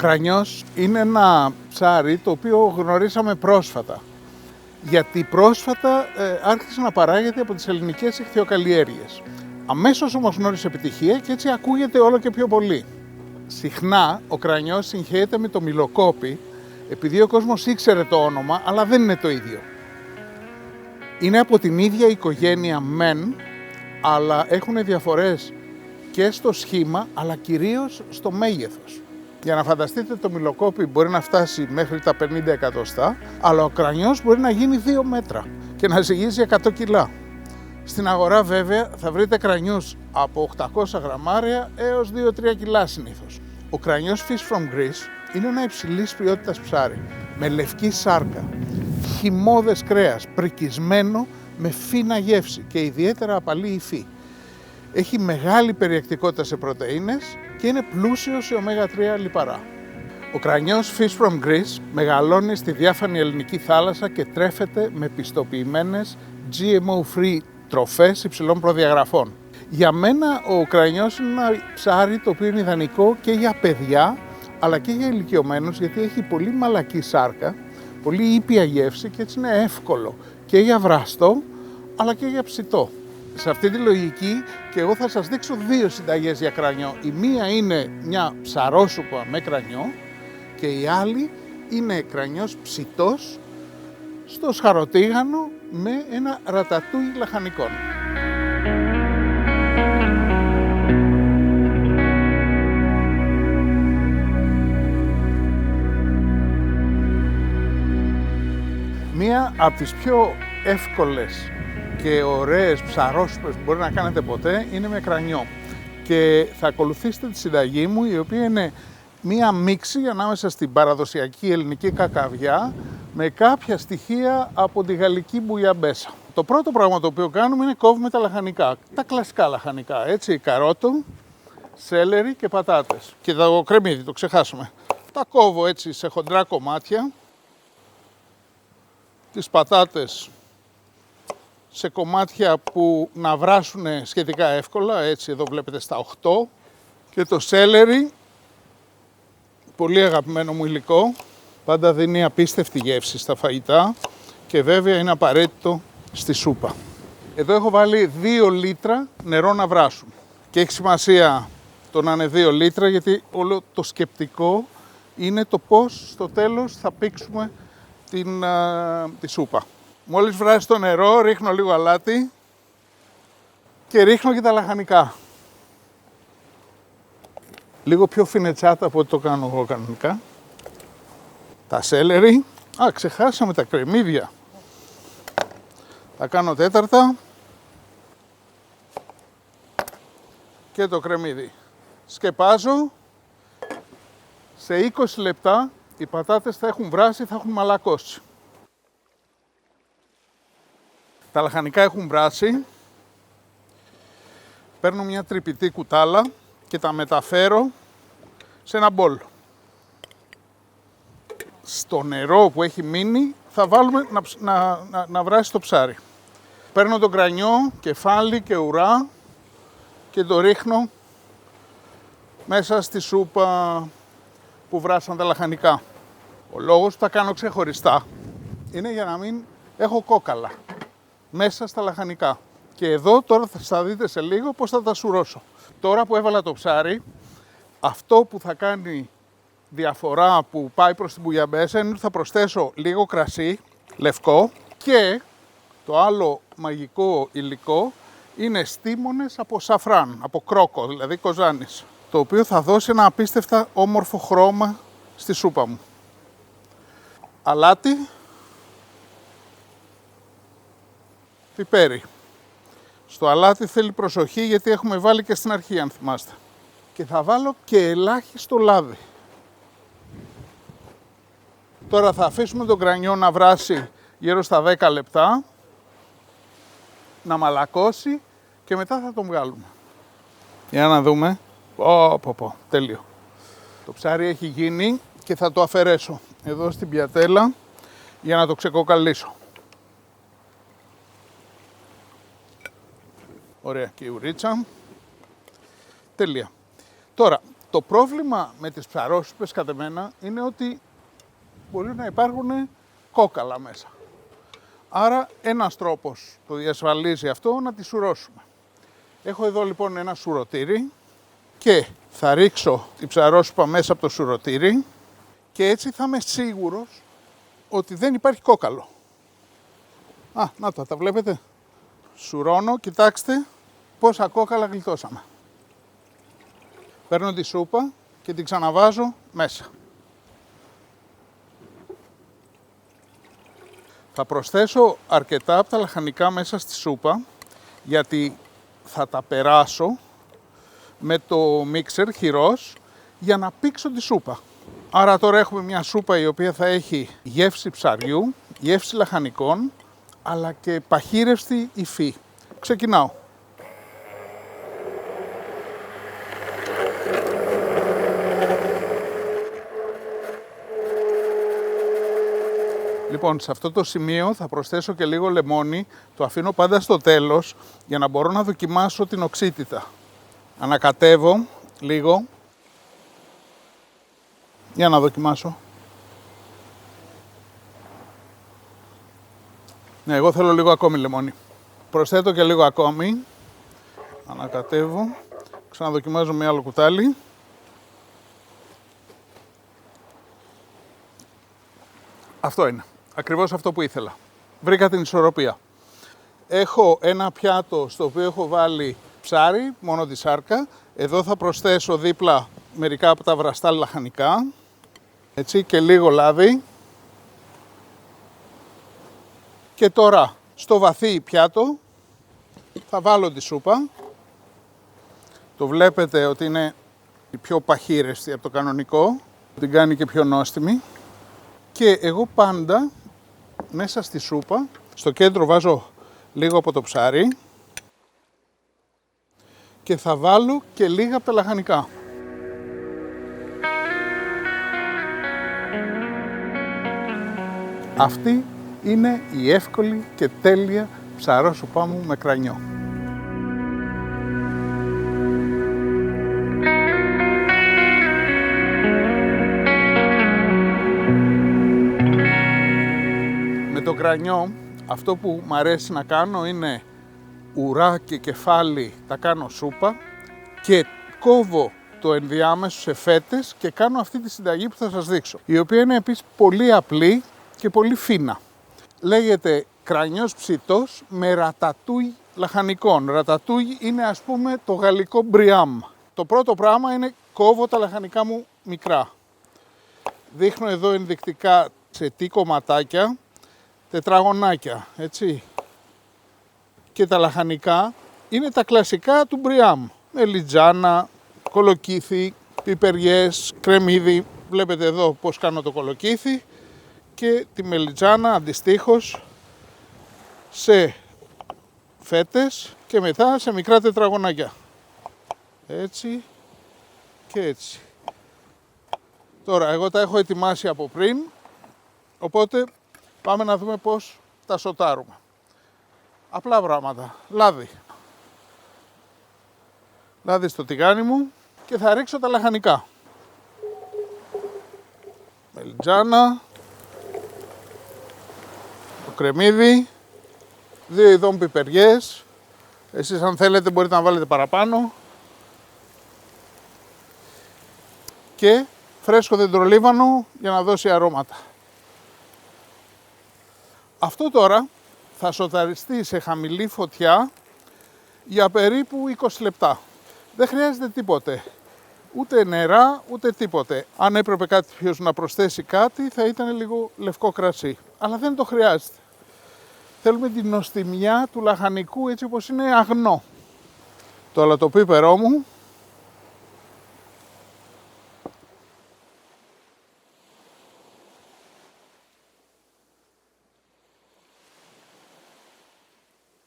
κρανιός είναι ένα ψάρι το οποίο γνωρίσαμε πρόσφατα. Γιατί πρόσφατα άρχισε να παράγεται από τις ελληνικές ιχθυοκαλλιέργειες. Αμέσως όμως γνώρισε επιτυχία και έτσι ακούγεται όλο και πιο πολύ. Συχνά ο κρανιός συγχέεται με το μυλοκόπι, επειδή ο κόσμος ήξερε το όνομα, αλλά δεν είναι το ίδιο. Είναι από την ίδια οικογένεια μεν, αλλά έχουν διαφορές και στο σχήμα, αλλά κυρίως στο μέγεθος. Για να φανταστείτε, το μυλοκόπι μπορεί να φτάσει μέχρι τα 50 εκατοστά, αλλά ο κρανιός μπορεί να γίνει 2 μέτρα και να ζυγίζει 100 κιλά. Στην αγορά βέβαια θα βρείτε κρανιούς από 800 γραμμάρια έως 2-3 κιλά συνήθως. Ο κρανιός Fish from Greece είναι ένα υψηλής ποιότητας ψάρι, με λευκή σάρκα, χυμώδες κρέας, πρικισμένο με φίνα γεύση και ιδιαίτερα απαλή υφή. Έχει μεγάλη περιεκτικότητα σε πρωτεΐνες και είναι πλούσιο σε ωμέγα-3 λιπαρά. Ο κρανιός Fish from Greece μεγαλώνει στη διάφανη ελληνική θάλασσα και τρέφεται με πιστοποιημένες GMO-free τροφές υψηλών προδιαγραφών. Για μένα ο κρανιός είναι ένα ψάρι το οποίο είναι ιδανικό και για παιδιά αλλά και για ηλικιωμένους, γιατί έχει πολύ μαλακή σάρκα, πολύ ήπια γεύση και έτσι είναι εύκολο και για βραστό αλλά και για ψητό. Σε αυτή τη λογική και εγώ θα σας δείξω 2 συνταγές για κρανιό. Η μία είναι μια ψαρόσουπα με κρανιό και η άλλη είναι κρανιός ψητός στο σχαροτίγανο με ένα ρατατούι λαχανικών. Μία από τις πιο εύκολες και ωραίες ψαρόσουπες που μπορεί να κάνετε ποτέ είναι με κρανιό. Και θα ακολουθήσετε τη συνταγή μου, η οποία είναι μία μίξη ανάμεσα στην παραδοσιακή ελληνική κακαβιά με κάποια στοιχεία από τη γαλλική μπουιαμπέσα. Το πρώτο πράγμα το οποίο κάνουμε είναι κόβουμε τα λαχανικά, τα κλασικά λαχανικά, έτσι, καρότο, σέλερι και πατάτες. Και το κρεμμύδι, το ξεχάσαμε. Τα κόβω έτσι σε χοντρά κομμάτια, τις πατάτες σε κομμάτια που να βράσουν σχετικά εύκολα, έτσι εδώ βλέπετε στα 8, και το σέλερι, πολύ αγαπημένο μου υλικό, πάντα δίνει απίστευτη γεύση στα φαγητά και βέβαια είναι απαραίτητο στη σούπα. Εδώ έχω βάλει 2 λίτρα νερό να βράσουν και έχει σημασία το να είναι 2 λίτρα, γιατί όλο το σκεπτικό είναι το πώς στο τέλος θα πήξουμε τη σούπα. Μόλις βράσει το νερό, ρίχνω λίγο αλάτι και ρίχνω και τα λαχανικά. Λίγο πιο φινετσάτα από ό,τι το κάνω εγώ κανονικά. Τα σέλερι. Ξεχάσαμε τα κρεμμύδια. Τα κάνω τέταρτα. Και το κρεμμύδι. Σκεπάζω. Σε 20 λεπτά οι πατάτες θα έχουν βράσει, θα έχουν μαλακώσει. Τα λαχανικά έχουν βράσει. Παίρνω μια τρυπητή κουτάλα και τα μεταφέρω σε ένα μπολ. Στο νερό που έχει μείνει θα βάλουμε να βράσει το ψάρι. Παίρνω το κρανιό, κεφάλι και ουρά και το ρίχνω μέσα στη σούπα που βράσαν τα λαχανικά. Ο λόγος που τα κάνω ξεχωριστά είναι για να μην έχω κόκαλα μέσα στα λαχανικά. Και εδώ τώρα θα δείτε σε λίγο πώς θα τα σουρώσω. Τώρα που έβαλα το ψάρι, αυτό που θα κάνει διαφορά που πάει προς την μπουγιαμπέσα είναι ότι θα προσθέσω λίγο κρασί, λευκό, και το άλλο μαγικό υλικό είναι στίμονες από σαφράν, από κρόκο, δηλαδή κοζάνης, το οποίο θα δώσει ένα απίστευτα όμορφο χρώμα στη σούπα μου. Αλάτι, πιπέρι. Στο αλάτι θέλει προσοχή γιατί έχουμε βάλει και στην αρχή, αν θυμάστε. Και θα βάλω και ελάχιστο λάδι. Τώρα θα αφήσουμε τον κρανιό να βράσει γύρω στα 10 λεπτά, να μαλακώσει και μετά θα τον βγάλουμε. Για να δούμε. Τέλειο. Το ψάρι έχει γίνει και θα το αφαιρέσω εδώ στην πιατέλα για να το ξεκοκαλίσω. Ωραία, και η ουρίτσα. Τέλεια. Τώρα, Το πρόβλημα με τις ψαρόσουπες κατά μένα είναι ότι μπορεί να υπάρχουν κόκαλα μέσα. Άρα ένας τρόπος το διασφαλίζει αυτό να τις σουρώσουμε. Έχω εδώ λοιπόν ένα σουρωτήρι και θα ρίξω την ψαρόσουπα μέσα από το σουρωτήρι και έτσι θα είμαι σίγουρος ότι δεν υπάρχει κόκαλο. Να τα βλέπετε. Σουρώνω, κοιτάξτε πόσα κόκαλα γλιτώσαμε. Παίρνω τη σούπα και την ξαναβάζω μέσα. Θα προσθέσω αρκετά από τα λαχανικά μέσα στη σούπα, γιατί θα τα περάσω με το μίξερ χειρός για να πήξω τη σούπα. Άρα τώρα έχουμε μια σούπα η οποία θα έχει γεύση ψαριού, γεύση λαχανικών, αλλά και παχύρευστη υφή. Ξεκινάω. Λοιπόν, σε αυτό το σημείο θα προσθέσω και λίγο λεμόνι, το αφήνω πάντα στο τέλος για να μπορώ να δοκιμάσω την οξύτητα. Ανακατεύω λίγο, για να δοκιμάσω. Ναι, εγώ θέλω λίγο ακόμη λεμόνι. Προσθέτω και λίγο ακόμη, ανακατεύω, ξαναδοκιμάζω με άλλο κουτάλι. Αυτό είναι. Ακριβώς αυτό που ήθελα. Βρήκα την ισορροπία. Έχω ένα πιάτο στο οποίο έχω βάλει ψάρι, μόνο τη σάρκα. Εδώ θα προσθέσω δίπλα μερικά από τα βραστά λαχανικά. Έτσι, και λίγο λάδι. Και τώρα στο βαθύ πιάτο θα βάλω τη σούπα. Το βλέπετε ότι είναι η πιο παχύρεστη από το κανονικό. Την κάνει και πιο νόστιμη. Και εγώ πάντα μέσα στη σούπα, στο κέντρο βάζω λίγο από το ψάρι και θα βάλω και λίγα από τα λαχανικά. Αυτή είναι η εύκολη και τέλεια ψαρόσουπά μου με κρανιό. Το κρανιό, αυτό που μου αρέσει να κάνω είναι ουρά και κεφάλι τα κάνω σούπα και κόβω το ενδιάμεσο σε φέτες και κάνω αυτή τη συνταγή που θα σας δείξω, η οποία είναι επίσης πολύ απλή και πολύ φίνα. Λέγεται κρανιός ψητός με ρατατούι λαχανικών. Ρατατούι είναι ας πούμε το γαλλικό μπριάμ. Το πρώτο πράγμα είναι κόβω τα λαχανικά μου μικρά. Δείχνω εδώ ενδεικτικά σε τι κομματάκια, τετραγωνάκια, έτσι. Και τα λαχανικά είναι τα κλασικά του μπριάμ. Μελιτζάνα, κολοκύθι, πιπεριές, κρεμμύδι. Βλέπετε εδώ πώς κάνω το κολοκύθι και τη μελιτζάνα αντιστοίχως σε φέτες και μετά σε μικρά τετραγωνάκια. Έτσι και έτσι. Τώρα εγώ τα έχω ετοιμάσει από πριν, οπότε πάμε να δούμε πώς τα σοτάρουμε. Απλά πράγματα. Λάδι. Λάδι στο τηγάνι μου και θα ρίξω τα λαχανικά. Μελιτζάνα. Το κρεμμύδι. 2 ειδών πιπεριές. Εσείς αν θέλετε μπορείτε να βάλετε παραπάνω. Και φρέσκο δεντρολίβανο για να δώσει αρώματα. Αυτό τώρα θα σοταριστεί σε χαμηλή φωτιά για περίπου 20 λεπτά. Δεν χρειάζεται τίποτε. Ούτε νερά, ούτε τίποτε. Αν έπρεπε κάποιος να προσθέσει κάτι, θα ήταν λίγο λευκό κρασί. Αλλά δεν το χρειάζεται. Θέλουμε την νοστιμιά του λαχανικού έτσι όπως είναι αγνό. Το αλατοπίπερό μου.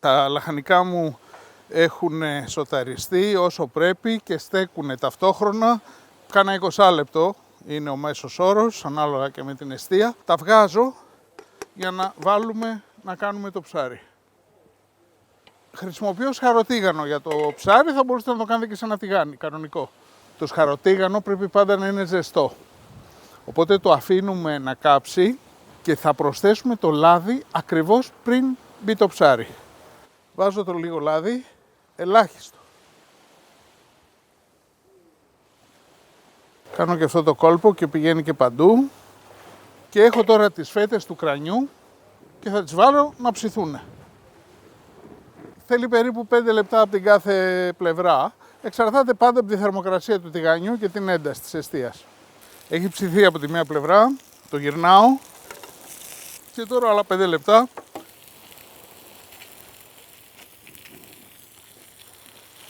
Τα λαχανικά μου έχουν σοταριστεί όσο πρέπει και στέκουν ταυτόχρονα. Κάνα 20 λεπτό είναι ο μέσος όρος, ανάλογα και με την εστία. Τα βγάζω για να βάλουμε να κάνουμε το ψάρι. Χρησιμοποιώ σχαροτίγανο για το ψάρι, θα μπορούσατε να το κάνετε και σε ένα τηγάνι, κανονικό. Το σχαροτίγανο πρέπει πάντα να είναι ζεστό. Οπότε το αφήνουμε να κάψει και θα προσθέσουμε το λάδι ακριβώς πριν μπει το ψάρι. Βάζω το λίγο λάδι, ελάχιστο. Κάνω και αυτό το κόλπο και πηγαίνει και παντού. Και έχω τώρα τις φέτες του κρανιού και θα τις βάλω να ψηθούν. Θέλει περίπου 5 λεπτά από την κάθε πλευρά. Εξαρτάται πάντα από τη θερμοκρασία του τηγανιού και την ένταση της εστίας. Έχει ψηθεί από τη μία πλευρά, το γυρνάω και τώρα άλλα 5 λεπτά.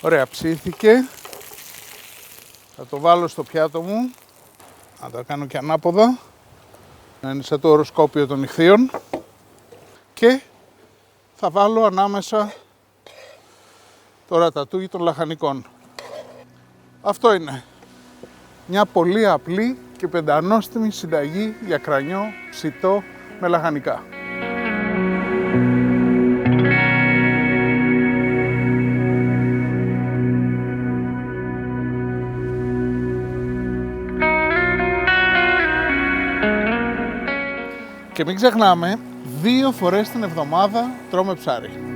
Ωραία, ψήθηκε. Θα το βάλω στο πιάτο μου, να το κάνω και ανάποδα, να είναι σαν το οροσκόπιο των ιχθύων και θα βάλω ανάμεσα το ρατατούι των λαχανικών. Αυτό είναι μια πολύ απλή και πεντανόστιμη συνταγή για κρανιό ψητό με λαχανικά. Και μην ξεχνάμε, 2 φορές την εβδομάδα τρώμε ψάρι.